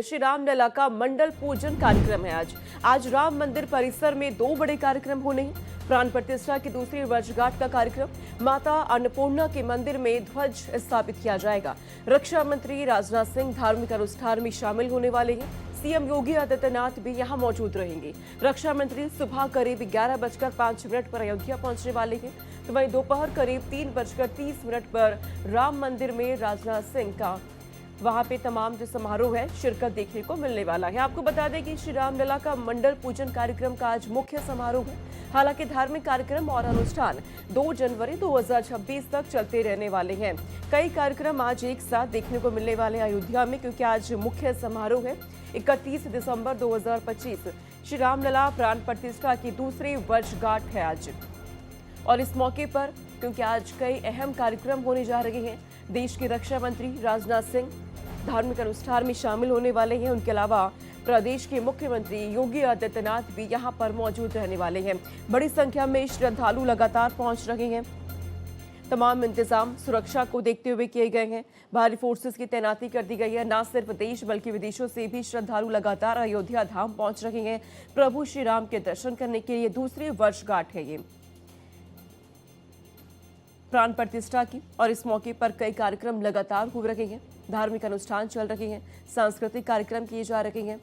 श्री रामलला का मंडल पूजन कार्यक्रम है आज राम मंदिर परिसर में दो बड़े कार्यक्रम होने हैं। प्राण प्रतिष्ठा की दूसरी वर्षगांठ का कार्यक्रम, माता अन्नपूर्णा के मंदिर में ध्वज स्थापित किया जाएगा। रक्षा मंत्री राजनाथ सिंह धार्मिक अनुष्ठान में शामिल होने वाले हैं। सीएम योगी आदित्यनाथ भी यहां मौजूद रहेंगे। रक्षा मंत्री सुबह करीब 11:05 पर अयोध्या पहुंचने वाले हैं, तो वहीं दोपहर करीब 3:30 पर राम मंदिर में राजनाथ सिंह का वहां पे तमाम जो समारोह है शिरकत देखने को मिलने वाला है। आपको बता दें कि श्री रामलला का मंडल पूजन कार्यक्रम का आज मुख्य समारोह है। हालांकि धार्मिक कार्यक्रम और अनुष्ठान 2 जनवरी 2026 तक चलते रहने वाले हैं। कई कार्यक्रम आज एक साथ देखने को मिलने वाले हैं अयोध्या में, क्योंकि आज मुख्य समारोह है। 31 दिसंबर 2025 श्री रामलला प्राण प्रतिष्ठा की दूसरी वर्षगांठ है आज, और इस मौके पर क्योंकि आज कई अहम कार्यक्रम होने जा रहे हैं। देश के रक्षा मंत्री राजनाथ सिंह धार्मिक अनुष्ठान में शामिल होने वाले हैं। उनके अलावा प्रदेश के मुख्यमंत्री योगी आदित्यनाथ भी यहां पर मौजूद रहने वाले हैं। बड़ी संख्या में श्रद्धालु लगातार पहुंच रहे हैं। तमाम इंतजाम सुरक्षा को देखते हुए किए गए हैं। भारी फोर्सेस की तैनाती कर दी गई है। न सिर्फ देश बल्कि विदेशों से भी श्रद्धालु लगातार अयोध्या धाम पहुंच रहे हैं प्रभु श्री राम के दर्शन करने के लिए। दूसरी वर्षगांठ है ये प्राण प्रतिष्ठा की, और इस मौके पर कई कार्यक्रम लगातार हो रहे हैं। धार्मिक अनुष्ठान चल रहे हैं, सांस्कृतिक कार्यक्रम किए जा रहे हैं।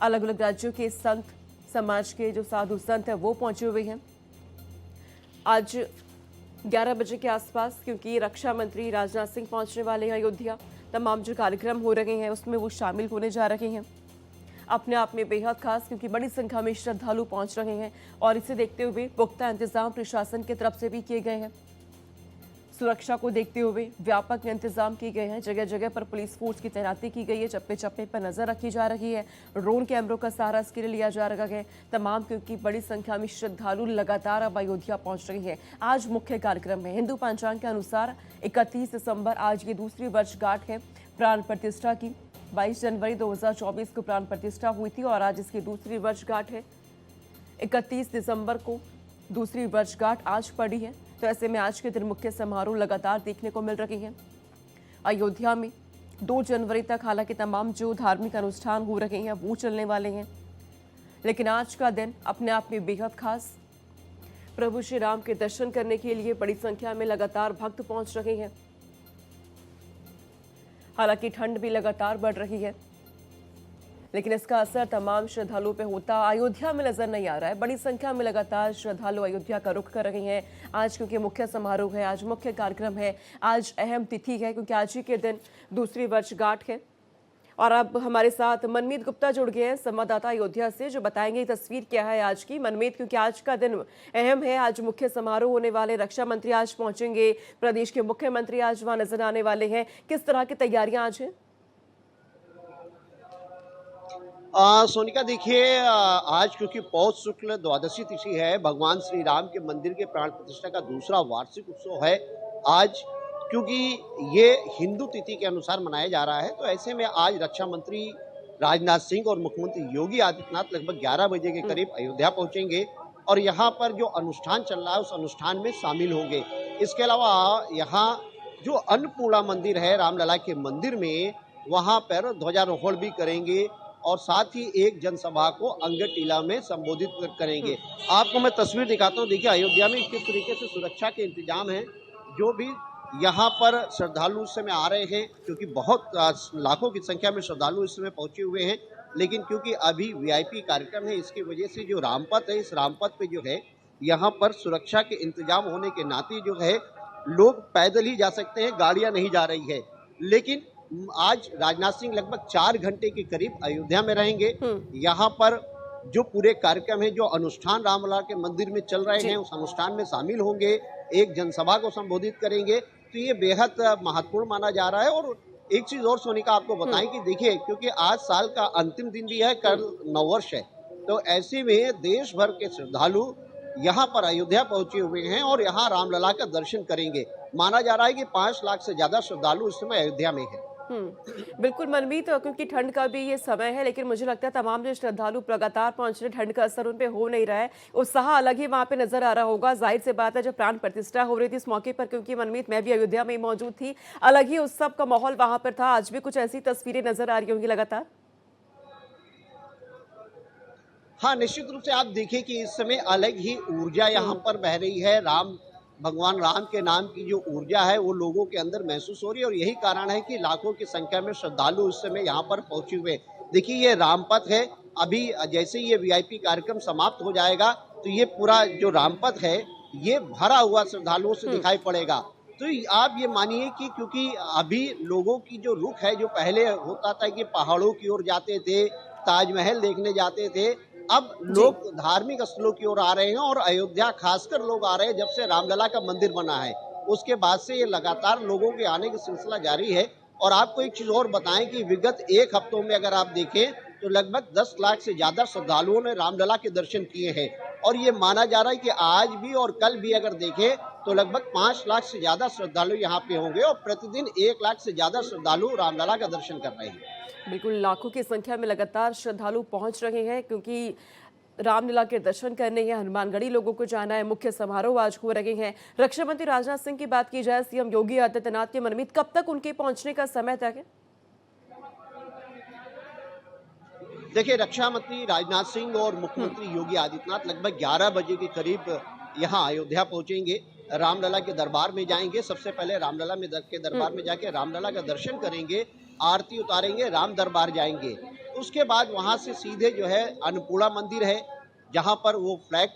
अलग अलग राज्यों के संत समाज के जो साधु संत हैं वो पहुंचे हुए हैं। आज 11 बजे के आसपास क्योंकि रक्षा मंत्री राजनाथ सिंह पहुंचने वाले हैं अयोध्या, तमाम जो कार्यक्रम हो रहे हैं उसमें वो शामिल होने जा रहे हैं। अपने आप में बेहद खास, क्योंकि बड़ी संख्या में श्रद्धालु पहुंच रहे हैं, और इसे देखते हुए पुख्ता इंतजाम प्रशासन की तरफ से भी किए गए हैं। सुरक्षा को देखते हुए व्यापक इंतजाम किए गए हैं। जगह जगह पर पुलिस फोर्स की तैनाती की गई है। चप्पे चप्पे पर नजर रखी जा रही है। ड्रोन कैमरों का सहारा इसके लिए लिया जा रहा है तमाम, क्योंकि बड़ी संख्या में श्रद्धालु लगातार अब अयोध्या पहुंच रहे हैं। आज मुख्य कार्यक्रम है। हिंदू पंचांग के अनुसार 31 दिसंबर आज ये दूसरी वर्षगांठ है प्राण प्रतिष्ठा की। 22 जनवरी 2024 को प्राण प्रतिष्ठा हुई थी और आज इसकी दूसरी वर्षगांठ है। 31 दिसंबर को दूसरी वर्षगांठ आज पड़ी है, तो ऐसे में आज के दिन मुख्य समारोह लगातार देखने को मिल रहे हैं अयोध्या में। 2 जनवरी तक हालांकि तमाम जो धार्मिक अनुष्ठान हो रहे हैं वो चलने वाले हैं, लेकिन आज का दिन अपने आप में बेहद खास। प्रभु श्री राम के दर्शन करने के लिए बड़ी संख्या में लगातार भक्त पहुंच रहे हैं। हालांकि ठंड भी लगातार बढ़ रही है, लेकिन इसका असर तमाम श्रद्धालुओं पे होता अयोध्या में नजर नहीं आ रहा है। बड़ी संख्या में लगातार श्रद्धालु अयोध्या का रुख कर रहे हैं आज, क्योंकि मुख्य समारोह है, आज मुख्य कार्यक्रम है, आज अहम तिथि है, क्योंकि आज ही के दिन दूसरी वर्षगांठ है। और अब हमारे साथ मनमीत गुप्ता जुड़ गए हैं, संवाददाता अयोध्या से, जो बताएंगे तस्वीर क्या है आज की। मनमीत, क्योंकि आज का दिन अहम है, आज मुख्य समारोह होने वाले, रक्षा मंत्री आज पहुंचेंगे, प्रदेश के मुख्यमंत्री आज वहां नजर आने वाले हैं, किस तरह की तैयारियां आज हैं? सोनिका, देखिए, आज क्योंकि पौष शुक्ल द्वादशी तिथि है, भगवान श्री राम के मंदिर के प्राण प्रतिष्ठा का दूसरा वार्षिक उत्सव है आज। क्योंकि ये हिंदू तिथि के अनुसार मनाया जा रहा है, तो ऐसे में आज रक्षा मंत्री राजनाथ सिंह और मुख्यमंत्री योगी आदित्यनाथ लगभग 11 बजे के करीब अयोध्या पहुंचेंगे और यहाँ पर जो अनुष्ठान चल रहा है उस अनुष्ठान में शामिल होंगे। इसके अलावा यहाँ जो अन्नपूर्णा मंदिर है रामलला के मंदिर में, वहाँ पर ध्वजारोहण भी करेंगे और साथ ही एक जनसभा को अंगद टीला में संबोधित करेंगे। आपको मैं तस्वीर दिखाता हूँ। देखिए अयोध्या में किस तरीके से सुरक्षा के इंतजाम हैं। जो भी यहाँ पर श्रद्धालु इस समय आ रहे हैं, क्योंकि बहुत लाखों की संख्या में श्रद्धालु इस समय पहुंचे हुए हैं, लेकिन क्योंकि अभी वीआईपी कार्यक्रम है, इसकी वजह से जो रामपथ है, इस रामपथ पे जो है यहाँ पर सुरक्षा के इंतजाम होने के नाते जो है लोग पैदल ही जा सकते हैं, गाड़ियां नहीं जा रही है। लेकिन आज राजनाथ सिंह लगभग 4 घंटे के करीब अयोध्या में रहेंगे। यहाँ पर जो पूरे कार्यक्रम है, जो अनुष्ठान रामलला के मंदिर में चल रहे हैं, उस अनुष्ठान में शामिल होंगे, एक जनसभा को संबोधित करेंगे। तो ये बेहद महत्वपूर्ण माना जा रहा है। और एक चीज और सोनिका आपको बताएं कि देखिए, क्योंकि आज साल का अंतिम दिन भी है, कल नववर्ष है, तो ऐसे में देश भर के श्रद्धालु यहाँ पर अयोध्या पहुंचे हुए हैं और यहाँ रामलला का दर्शन करेंगे। माना जा रहा है कि 5 लाख से ज्यादा श्रद्धालु इस समय अयोध्या में है। बिल्कुल मनमीत, क्योंकि ठंड का भी ये समय है, लेकिन मुझे लगता है तमाम जो श्रद्धालु लगातार पहुंच रहे, ठंड का असर उन पे हो नहीं रहा है। उत्साह अलग ही वहां पे नजर आ रहा होगा। जाहिर सी बात है, जब प्राण प्रतिष्ठा हो रही थी इस मौके पर, क्योंकि मनमीत मैं भी अयोध्या में ही मौजूद थी, अलग ही उत्सव का माहौल वहां पर था। आज भी कुछ ऐसी तस्वीरें नजर आ रही होंगी लगातार। हाँ, निश्चित रूप से आप देखिए कि इस समय अलग ही ऊर्जा यहाँ हम्म। पर बह रही है। भगवान राम के नाम की जो ऊर्जा है वो लोगों के अंदर महसूस हो रही है और यही कारण है कि लाखों की संख्या में श्रद्धालु इस समय यहाँ पर पहुंचे हुए। देखिए ये रामपथ है, अभी जैसे ही ये वीआईपी कार्यक्रम समाप्त हो जाएगा तो ये पूरा जो रामपथ है ये भरा हुआ श्रद्धालुओं से हम्म। दिखाई पड़ेगा। तो आप ये मानिए कि क्योंकि अभी लोगों की जो रुख है, जो पहले होता था कि पहाड़ों की ओर जाते थे, ताजमहल देखने जाते थे, अब जी। लोग धार्मिक स्थलों की ओर आ रहे हैं और अयोध्या खासकर लोग आ रहे हैं जब से रामलला का मंदिर बना है। उसके बाद से ये लगातार लोगों के आने की सिलसिला जारी है। और आपको एक चीज और बताएं कि विगत 1 हफ्तों में अगर आप देखें तो लगभग 10 लाख से ज्यादा श्रद्धालुओं ने रामलला के दर्शन किए हैं। और ये माना जा रहा है कि आज भी और कल भी अगर देखें तो लगभग 5 लाख से ज्यादा श्रद्धालु यहाँ पे होंगे और प्रतिदिन 1 लाख से ज्यादा श्रद्धालु रामलला का दर्शन कर रहे हैं। बिल्कुल, लाखों की संख्या में लगातार श्रद्धालु पहुंच रहे हैं, क्योंकि रामलीला के दर्शन करने हैं, हनुमानगढ़ी लोगों को जाना है। मुख्य समारोह आज हो रहे हैं। रक्षा मंत्री राजनाथ सिंह की बात की जाए, सीएम योगी आदित्यनाथ के मनमीत कब तक उनके पहुंचने का समय तय है? देखिए रक्षा मंत्री राजनाथ सिंह और मुख्यमंत्री योगी आदित्यनाथ लगभग 11 बजे के करीब यहाँ अयोध्या पहुंचेंगे। रामलला के दरबार में जाएंगे। सबसे पहले रामलला के दरबार में जाके रामलला का दर्शन करेंगे, आरती उतारेंगे, राम दरबार जाएंगे। उसके बाद वहां से सीधे जो है अन्नपूर्णा मंदिर है, जहां पर वो फ्लैग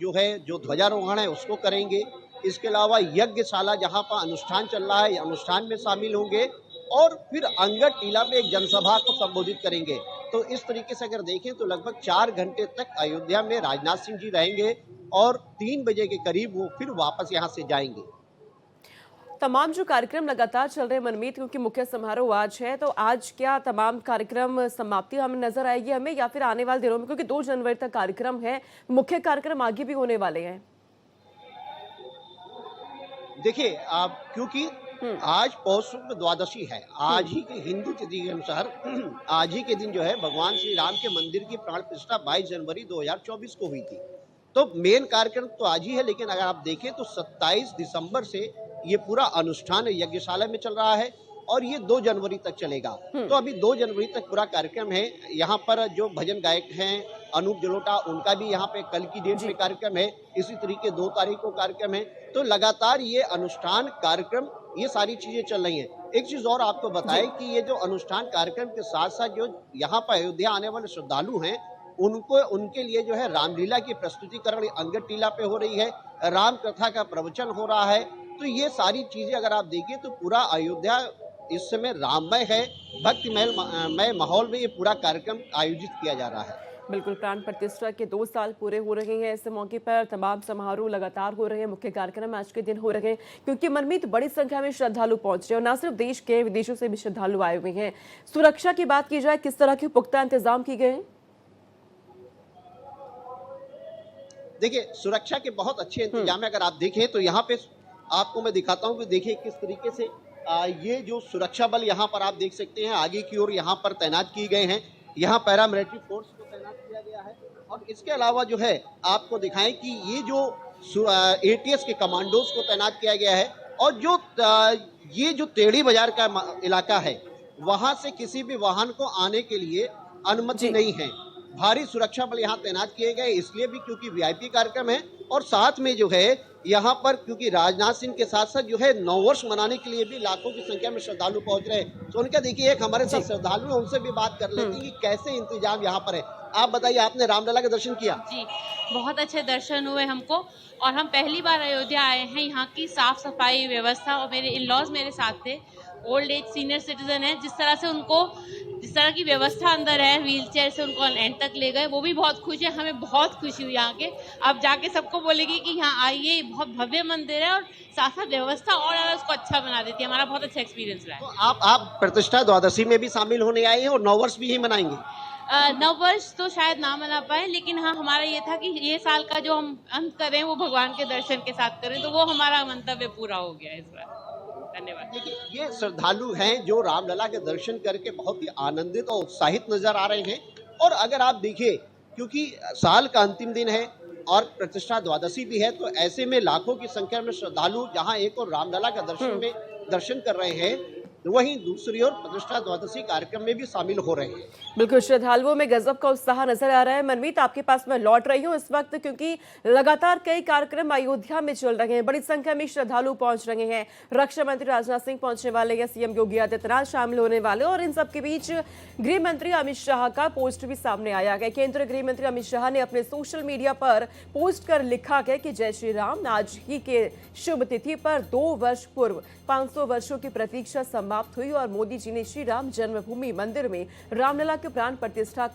जो है, जो ध्वजारोहण है उसको करेंगे। इसके अलावा यज्ञशाला जहां पर अनुष्ठान चल रहा है, अनुष्ठान में शामिल होंगे और फिर अंगद टीला में एक जनसभा को संबोधित करेंगे। तो इस तरीके से अगर देखें तो लगभग 4 घंटे तक अयोध्या में राजनाथ सिंह जी रहेंगे और 3 बजे के करीब वो फिर वापस यहाँ से जाएंगे। तमाम जो कार्यक्रम लगातार चल रहे हैं मनमीत, क्योंकि मुख्य समारोह आज है, तो आज क्या तमाम कार्यक्रम समाप्ति हमें नजर आएगी हमें, या फिर आने वाले दिनों में, क्योंकि 2 जनवरी तक कार्यक्रम है, मुख्य कार्यक्रम आगे भी होने वाले हैं? देखिए आप क्योंकि आज पौष शुक्ल द्वादशी है, आज ही के हिंदू तिथि के अनुसार आज ही के दिन जो है भगवान श्री राम के मंदिर की प्राण प्रतिष्ठा 22 जनवरी 2024 को हुई थी। तो मेन कार्यक्रम तो आज ही है, लेकिन अगर आप देखें तो 27 दिसंबर से ये पूरा अनुष्ठान यज्ञशाला में चल रहा है और ये 2 जनवरी तक चलेगा। तो अभी 2 जनवरी तक पूरा कार्यक्रम है। यहाँ पर जो भजन गायक हैं अनूप जलोटा, उनका भी यहाँ पे कल की डेट में कार्यक्रम है। इसी तरीके 2 तारीख को कार्यक्रम है। तो लगातार ये अनुष्ठान कार्यक्रम ये सारी चीजें चल रही हैं। एक चीज और आपको बताएं कि ये जो अनुष्ठान कार्यक्रम के साथ साथ जो यहाँ पर अयोध्या आने वाले श्रद्धालु हैं उनको उनके लिए जो है रामलीला की प्रस्तुतिकरण अंगद टीला पे हो रही है, राम कथा का प्रवचन हो रहा है। तो ये सारी चीजें अगर आप देखिए तो पूरा अयोध्या इस समय राममय है, भक्तिमय माहौल में ये पूरा कार्यक्रम आयोजित किया जा रहा है। बिल्कुल, प्राण प्रतिष्ठा के 2 साल पूरे हो रहे हैं। इस मौके पर तमाम समारोह लगातार हो रहे हैं, मुख्य कार्यक्रम आज के दिन हो रहे हैं, क्योंकि मनमीत बड़ी संख्या में श्रद्धालु पहुंच रहे हैं और न सिर्फ देश के, विदेशों से भी श्रद्धालु आए हुए हैं। सुरक्षा की बात की जाए, किस तरह के पुख्ता इंतजाम किए गए हैं? देखिए सुरक्षा के बहुत अच्छे इंतजाम है। अगर आप देखें तो यहाँ पे आपको मैं दिखाता हूँ कि देखिए किस तरीके से ये जो सुरक्षा बल यहाँ पर आप देख सकते हैं आगे की ओर यहाँ पर तैनात किए गए हैं। यहाँ पैरामिलिट्री फोर्स को तैनात किया गया है और इसके अलावा जो है आपको दिखाएं कि ये जो एटीएस के कमांडोज को तैनात किया गया है और जो ये जो टेढ़ी बाजार का इलाका है वहां से किसी भी वाहन को आने के लिए अनुमति नहीं है। भारी सुरक्षा बल यहाँ तैनात किए गए, इसलिए भी क्योंकि वीआईपी कार्यक्रम है और साथ में जो है यहाँ पर क्योंकि राजनाथ सिंह के साथ साथ जो है नववर्ष मनाने के लिए भी लाखों की संख्या में श्रद्धालु पहुंच रहे हैं। तो उनका देखिए एक हमारे साथ श्रद्धालु है, उनसे भी बात कर लेते हैं कि कैसे इंतजाम यहाँ पर है। आप बताइए, आपने रामलला का दर्शन किया? जी, बहुत अच्छे दर्शन हुए हमको और हम पहली बार अयोध्या आए हैं। यहाँ की साफ सफाई व्यवस्था और मेरे इन-लॉज मेरे साथ थे, ओल्ड एज सीनियर सिटीजन है, जिस तरह की व्यवस्था अंदर है, व्हील चेयर से उनको एंड तक ले गए, वो भी बहुत खुश है। हमें बहुत खुशी हुई यहाँ के। अब जाके सबको बोलेगी कि यहाँ आइए, बहुत भव्य मंदिर है और साथ साथ व्यवस्था और उसको अच्छा बना देती है। हमारा बहुत अच्छा एक्सपीरियंस रहा है। तो आप प्रतिष्ठा द्वादशी में भी शामिल होने आए हैं और नववर्ष भी ही मनाएंगे? नववर्ष तो शायद ना मना पाए, लेकिन हाँ हमारा ये था कि ये साल का जो हम अंत करें वो भगवान के दर्शन के साथ करें, तो वो हमारा मंतव्य पूरा हो गया इस बार। धन्यवाद। देखिए ये श्रद्धालु हैं जो रामलला के दर्शन करके बहुत ही आनंदित और उत्साहित नजर आ रहे हैं। और अगर आप देखिए क्योंकि साल का अंतिम दिन है और प्रतिष्ठा द्वादशी भी है, तो ऐसे में लाखों की संख्या में श्रद्धालु जहां एक और रामलला का दर्शन कर रहे हैं, वहीं दूसरी ओर प्रतिष्ठा द्वादशी कार्यक्रम में भी शामिल हो रहे हैं। बिल्कुल, श्रद्धालुओं में गजब का उत्साह नजर आ रहा है। मनमीत, आपके पास मैं लौट रही हूं इस वक्त, क्योंकि लगातार कई कार्यक्रम अयोध्या में चल रहे हैं, बड़ी संख्या में श्रद्धालु पहुंच रहे हैं। रक्षा मंत्री राजनाथ सिंह पहुंचने वाले हैं, सीएम योगी आदित्यनाथ शामिल होने वाले, और इन सबके बीच गृह मंत्री अमित शाह का पोस्ट भी सामने आया है। केंद्रीय गृह मंत्री अमित शाह ने अपने सोशल मीडिया पर पोस्ट कर लिखा है कि जय श्री राम। आज ही के शुभ तिथि पर 2 वर्ष पूर्व 500 वर्षों की प्रतीक्षा समाप्त हुई और मोदी जी ने श्री राम जन्मभूमि मंदिर में रामलला के प्राण प्रतिष्ठा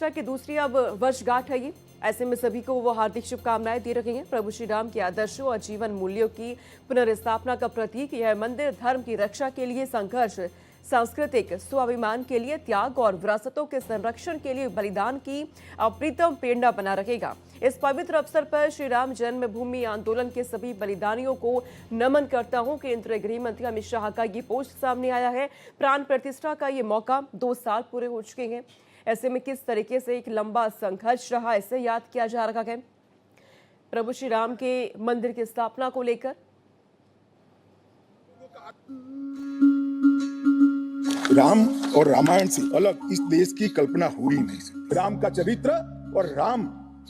की दूसरी अब वर्षगांठ है। ये ऐसे में सभी को वो हार्दिक शुभकामनाएं दे रहे हैं। प्रभु श्री राम के आदर्शों और जीवन मूल्यों की पुनर्स्थापना का प्रतीक यह मंदिर धर्म की रक्षा के लिए संघर्ष, सांस्कृतिक स्वाभिमान के लिए त्याग और विरासतों के संरक्षण के लिए बलिदान की अप्रीतम प्रेरणा बना रहेगा। इस पवित्र अवसर पर श्री राम जन्मभूमि आंदोलन के सभी बलिदानियों को नमन करता हूं। केंद्रीय गृह मंत्री अमित शाह का ये पोस्ट सामने आया है। प्राण प्रतिष्ठा का ये मौका 2 साल पूरे हो चुके हैं। ऐसे में किस तरीके से एक लंबा संघर्ष रहा, इसे याद किया जा रहा है प्रभु श्री राम के मंदिर की स्थापना को लेकर। राम और रामायण से अलग इस देश की कल्पना हो ही नहीं सकती। राम का चरित्र और राम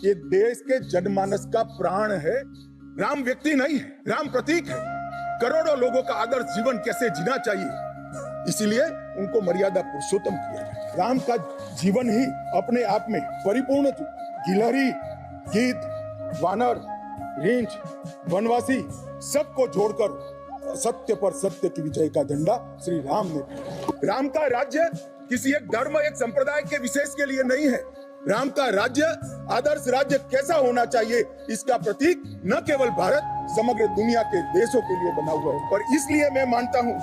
ये देश के जनमानस का प्राण है। राम व्यक्ति नहीं है, राम प्रतीक है। करोड़ों लोगों का आदर्श जीवन कैसे जीना चाहिए, इसीलिए उनको मर्यादा पुरुषोत्तम किया गया। राम का जीवन ही अपने आप में परिपूर्ण गिलहरी, गीत, वानर, रींछ, वनवासी सबको जोड़कर सत्य पर सत्य की विजय का झंडा श्री राम ने। राम का राज्य किसी एक धर्म, एक संप्रदाय के विशेष के लिए नहीं है। राम का राज्य आदर्श राज्य कैसा होना चाहिए, इसका प्रतीक न केवल भारत, समग्र दुनिया के देशों के लिए बना हुआ है। और इसलिए मैं मानता हूँ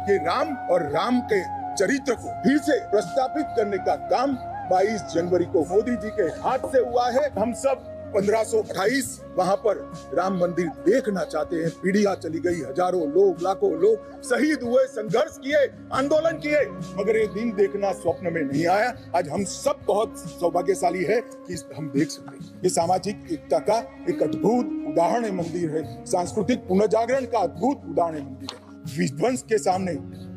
कि राम और राम के चरित्र को फिर से प्रस्थापित करने का काम 22 जनवरी को मोदी जी के हाथ से हुआ है। हम सब 1528 वहां पर राम मंदिर देखना चाहते हैं। पीढ़ियां चली गई, हजारों लोग, लाखों लोग शहीद हुए, संघर्ष किए, आंदोलन किए, मगर ये दिन देखना स्वप्न में नहीं आया। आज हम सब बहुत सौभाग्यशाली है कि हम देख सकते हैं। ये सामाजिक एकता का एक अद्भुत उदाहरण मंदिर है, सांस्कृतिक पुनर्जागरण का अद्भुत उदाहरण मंदिर है। विध्वंस के सामने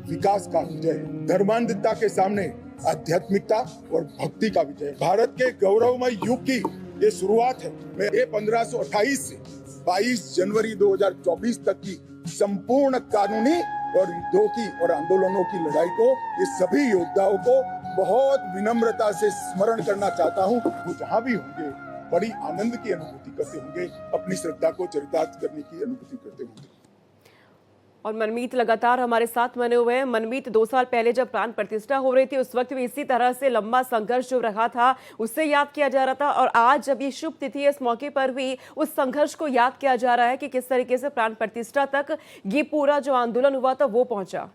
विकास का विजय, धर्मांधता के सामने आध्यात्मिकता और भक्ति का विजय। भारत के गौरवमय युग की ये शुरुआत है। मैं ये 1528 से 22 जनवरी 2024 तक की संपूर्ण कानूनी और युद्धों की और आंदोलनों की लड़ाई को, ये सभी योद्धाओं को बहुत विनम्रता से स्मरण करना चाहता हूँ। वो जहाँ भी होंगे बड़ी आनंद की अनुभूति करते होंगे, अपनी श्रद्धा को चरितार्थ करने की अनुभूति करते होंगे। और मनमीत लगातार हमारे साथ बने हुए हैं। मनमीत, 2 साल पहले जब प्राण प्रतिष्ठा हो रही थी उस वक्त भी इसी तरह से लंबा संघर्ष जो रहा था उससे याद किया जा रहा था, और आज जब ये शुभ तिथि है इस मौके पर भी उस संघर्ष को याद किया जा रहा है कि किस तरीके से प्राण प्रतिष्ठा तक ये पूरा जो आंदोलन हुआ था वो पहुंचा।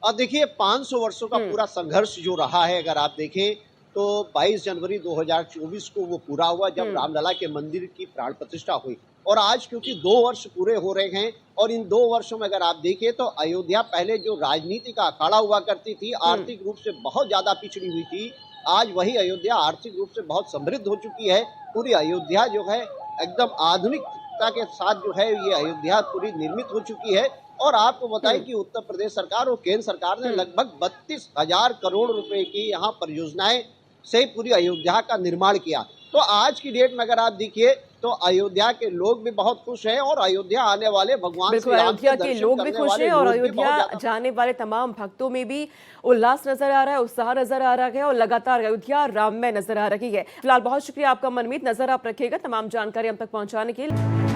अब देखिए 500 वर्षों का पूरा संघर्ष जो रहा है, अगर आप देखें तो 22 जनवरी 2024 को वो पूरा हुआ जब रामलला के मंदिर की प्राण प्रतिष्ठा हुई। और आज क्योंकि 2 वर्ष पूरे हो रहे हैं, और इन 2 वर्षों में अगर आप देखिए तो अयोध्या पहले जो राजनीति का अखाड़ा हुआ करती थी, आर्थिक रूप से बहुत ज्यादा पिछड़ी हुई थी, आज वही अयोध्या आर्थिक रूप से बहुत समृद्ध हो चुकी है। पूरी अयोध्या जो है एकदम आधुनिकता के साथ जो है ये अयोध्या पूरी निर्मित हो चुकी है। और आपको बताएं कि उत्तर प्रदेश सरकार और केंद्र सरकार ने लगभग 32,000 करोड़ रुपए की यहाँ परियोजनाएं से पूरी अयोध्या का निर्माण किया। तो आज की डेट में अगर आप देखिए तो अयोध्या के लोग भी बहुत खुश हैं, और अयोध्या आने वाले भगवान श्री राम अयोध्या के लोग भी खुश हैं, और अयोध्या जाने वाले तमाम भक्तों में भी उल्लास नजर आ रहा है, उत्साह नजर आ रहा है, और लगातार अयोध्या राममय नजर आ रही है। फिलहाल बहुत शुक्रिया आपका मनमीत, नजर आप रखिएगा तमाम जानकारी हम तक पहुंचाने के लिए।